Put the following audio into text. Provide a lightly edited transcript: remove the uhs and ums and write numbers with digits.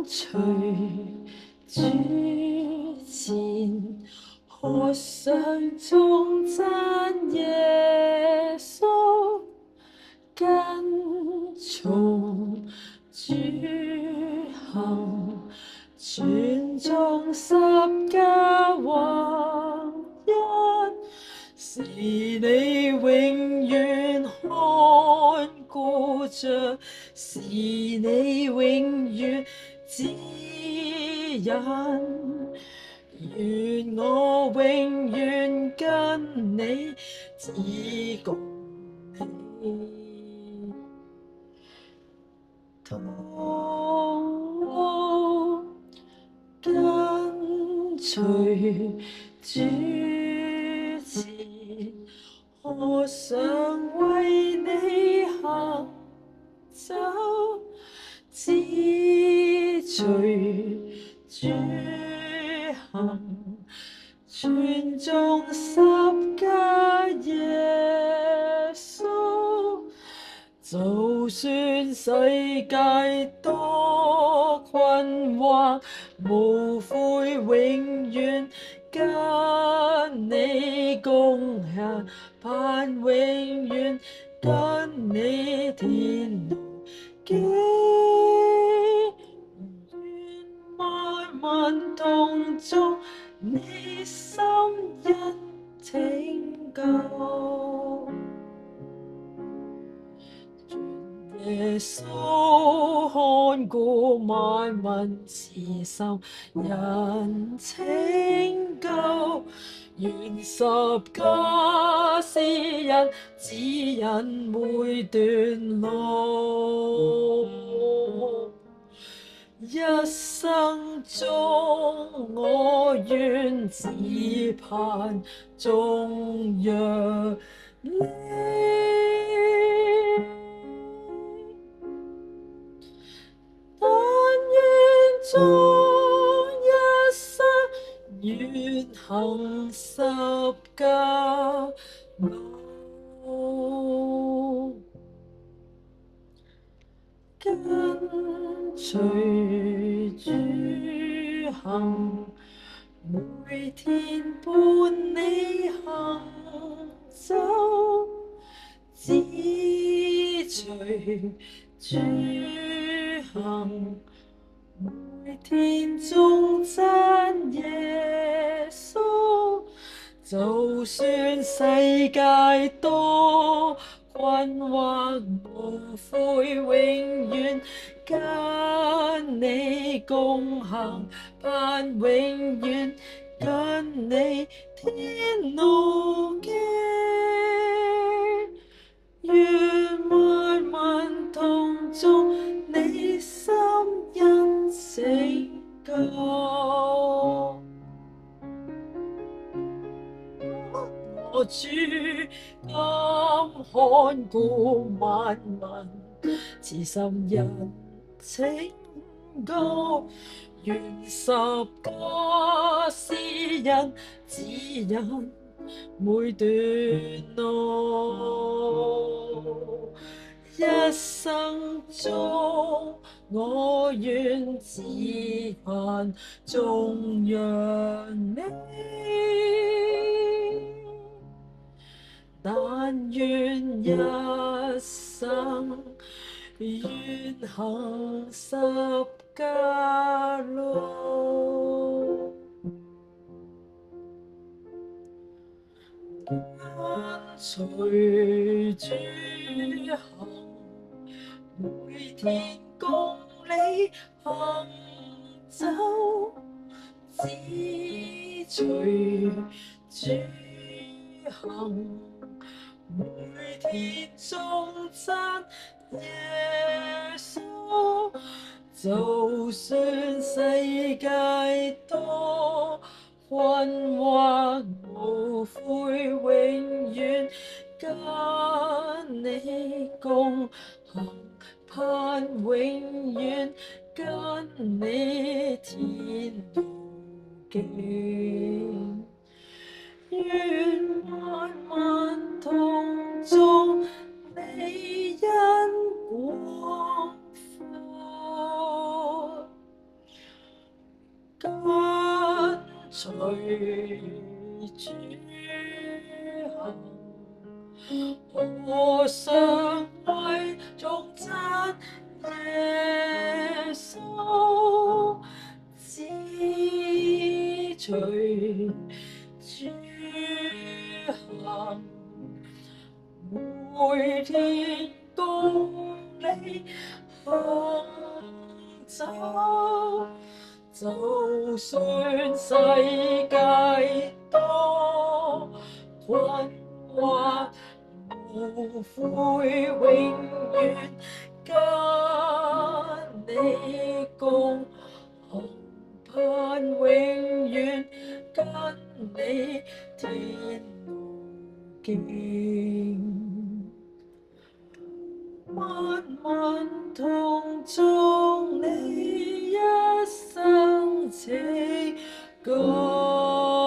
隨主前，渴想頌讚耶穌，跟從主行，傳頌十架宏恩，是你永遠看顧着，是你永遠指引，願我永遠跟你只共你同路，跟隨主前，我想為你行走，只隨主行，傳頌十架耶穌，就算世界多困惑，無悔永遠跟你共行，盼永遠跟你天路徑，願萬民同祝你心恩拯救。耶穌看顧萬民，慈心人拯救，願十架是人指引每段路，一生中我願只盼頌揚你。但願終一生願行十架路，跟隨主行，每天伴你行走，只隨主行，每天頌讚耶穌，就算世界多困惑，無悔永遠跟你共行，盼永遠跟你天路徑，願萬民同祝你心恩拯救。我主今看顧萬民，慈心人拯救，願十架是人指引每段路，一生中我願只盼頌揚你，但願一生願行十架路，跟隨主行，每天共你行走，只隨主行，每天頌讚耶穌，就算世界多困惑，無悔永遠跟你共行，盼永遠跟你天路徑，願萬民同祝你恩廣闊，隨主行。我想為忠真耶穌，只隨主行。每天共你行走，就算世界多困惑，無悔永遠跟你共行，盼永遠跟你天路徑，萬民同祝，你一生拯救。